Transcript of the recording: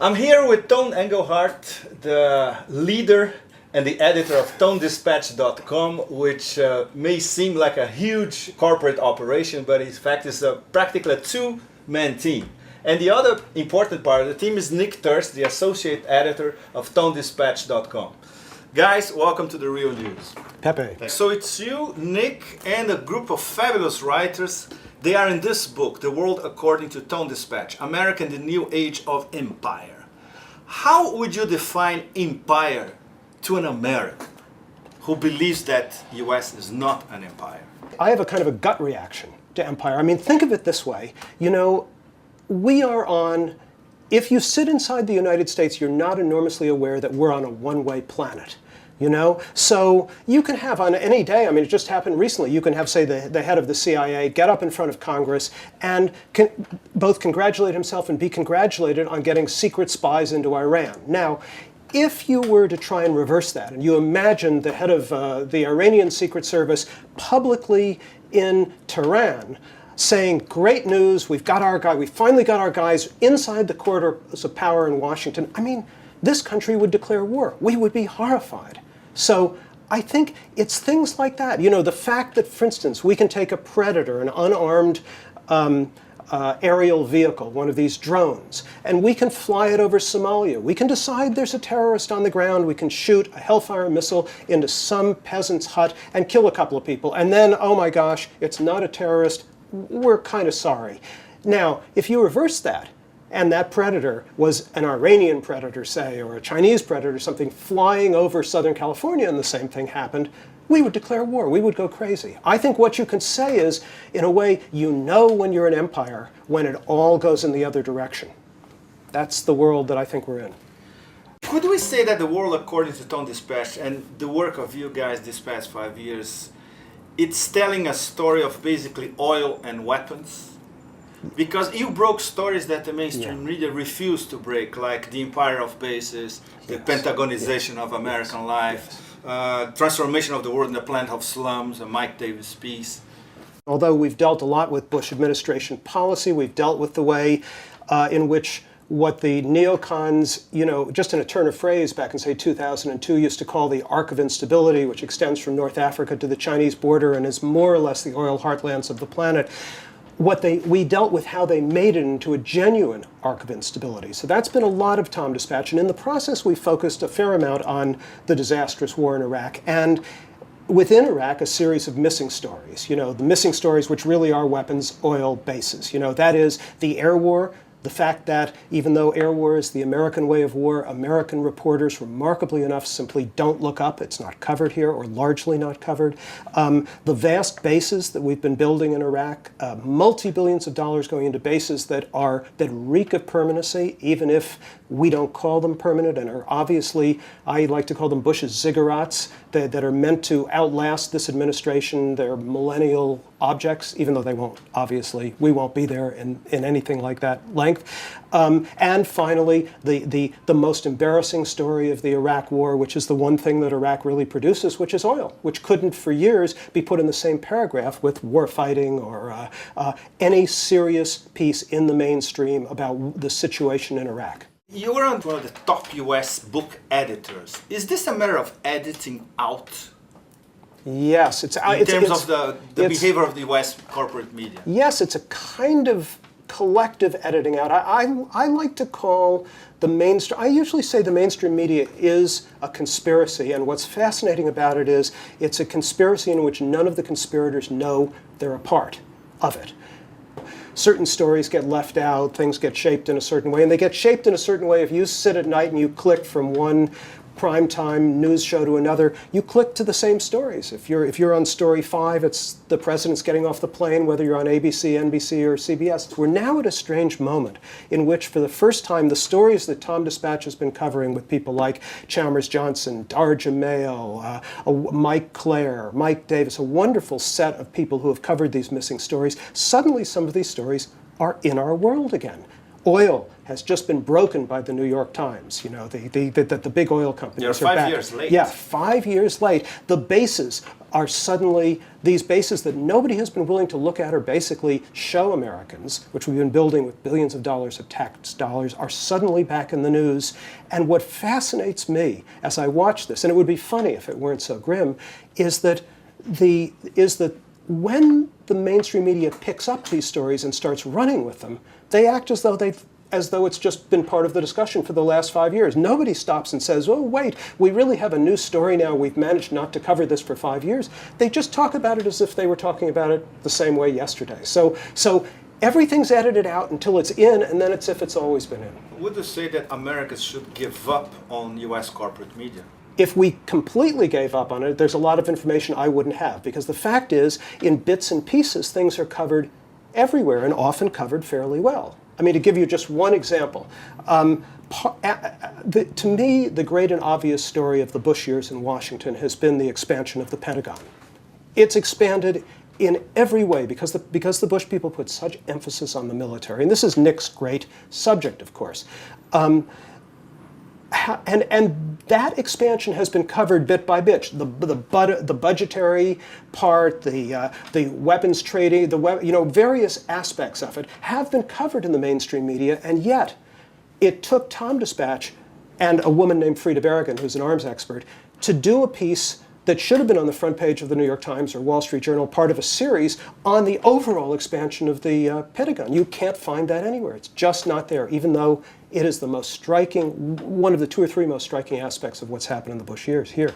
I'm here with Engelhardt, the leader and the editor of ToneDispatch.com, which may seem like a huge corporate operation, but in fact is practically a two-man team. And the other important part of the team is Nick Thirst, the associate editor of ToneDispatch.com. Guys, welcome to The Real News. Pepe. So it's you, Nick, and a group of fabulous writers. They are in this book, The World According to Tone Dispatch, America in the New Age of Empire. How would you define empire to an American who believes that US is not an empire? I have a kind of a gut reaction to empire. I mean, think of it this way. You know, we are on, if you sit inside the United States, you're not enormously aware that we're on a one-way planet. You know, so you can have on any day, I mean, it just happened recently, you can have, say, the head of the CIA get up in front of Congress and both congratulate himself and be congratulated on getting secret spies into Iran. Now, if you were to try and reverse that, and you imagine the head of the Iranian Secret Service publicly in Tehran saying, great news, we've got our guy, we finally got our guys inside the corridors of power in Washington, I mean, this country would declare war. We would be horrified. So I think it's things like that. You know, the fact that, for instance, we can take a Predator, an unarmed aerial vehicle, one of these drones, and we can fly it over Somalia. We can decide there's a terrorist on the ground. We can shoot a Hellfire missile into some peasant's hut and kill a couple of people. And then, oh my gosh, it's not a terrorist. We're kind of sorry. Now, if you reverse that, and that Predator was an Iranian Predator, say, or a Chinese Predator or something flying over Southern California and the same thing happened, we would declare war. We would go crazy. I think what you can say is, in a way, you know when you're an empire, when it all goes in the other direction. That's the world that I think we're in. Could we say that the world according to Tone Dispatch and the work of you guys these past 5 years, it's telling a story of basically oil and weapons? Because you broke stories that the mainstream media refused to break, like the empire of bases, the Pentagonization of American life, transformation of the world in the planet of slums, a Mike Davis piece. Although we've dealt a lot with Bush administration policy, we've dealt with the way in which what the neocons, you know, just in a turn of phrase back in, say, 2002, used to call the arc of instability, which extends from North Africa to the Chinese border and is more or less the oil heartlands of the planet. We dealt with how they made it into a genuine arc of instability. So that's been a lot of Tone Dispatch, and in the process we focused a fair amount on the disastrous war in Iraq, and within Iraq a series of missing stories. You know, the missing stories which really are weapons oil bases. You know, that is the air war, the fact that even though air war is the American way of war, American reporters, remarkably enough, simply don't look up. It's not covered here, or largely not covered. The vast bases that we've been building in Iraq, multi-billions of dollars going into bases that reek of permanency, even if we don't call them permanent and are obviously, I like to call them Bush's ziggurats, that are meant to outlast this administration. They're millennial objects, even though they won't, obviously. We won't be there in anything like that length. And finally, the most embarrassing story of the Iraq War, which is the one thing that Iraq really produces, which is oil, which couldn't for years be put in the same paragraph with war fighting or any serious piece in the mainstream about the situation in Iraq. You were one of the top US book editors. Is this a matter of editing out? Yes. In terms of the behavior of the US corporate media? Yes, it's a kind of collective editing out. I like to call the mainstream, I usually say the mainstream media is a conspiracy, and what's fascinating about it is it's a conspiracy in which none of the conspirators know they're a part of it. Certain stories get left out, things get shaped in a certain way, and they get shaped in a certain way. If you sit at night and you click from one primetime news show to another, you click to the same stories. If you're on story 5, it's the president's getting off the plane, whether you're on ABC, NBC, or CBS. We're now at a strange moment in which, for the first time, the stories that Tone Dispatch has been covering with people like Chalmers Johnson, Darja Mayo, Mike Clare, Mike Davis, a wonderful set of people who have covered these missing stories, suddenly some of these stories are in our world again. Oil has just been broken by the New York Times. You know, the big oil companies You're are back. 5 years late. Yeah, 5 years late. The bases are suddenly, these bases that nobody has been willing to look at or basically show Americans, which we've been building with billions of dollars of tax dollars, are suddenly back in the news. And what fascinates me as I watch this, and it would be funny if it weren't so grim, is that when the mainstream media picks up these stories and starts running with them, they act as though it's just been part of the discussion for the last 5 years. Nobody stops and says, oh, wait, we really have a new story now. We've managed not to cover this for 5 years. They just talk about it as if they were talking about it the same way yesterday. So everything's edited out until it's in, and then it's if it's always been in. Would you say that America should give up on U.S. corporate media? If we completely gave up on it, there's a lot of information I wouldn't have, because the fact is, in bits and pieces, things are covered everywhere and often covered fairly well. I mean, to give you just one example, to me, the great and obvious story of the Bush years in Washington has been the expansion of the Pentagon. It's expanded in every way because the Bush people put such emphasis on the military. And this is Nick's great subject, of course. And that expansion has been covered bit by bit. The budgetary part, the weapons trading, various aspects of it have been covered in the mainstream media, and yet it took Tom Dispatch and a woman named Frida Berrigan, who's an arms expert, to do a piece that should have been on the front page of the New York Times or Wall Street Journal, part of a series on the overall expansion of the Pentagon. You can't find that anywhere. It's just not there, even though it is the most striking, one of the 2 or 3 most striking aspects of what's happened in the Bush years here.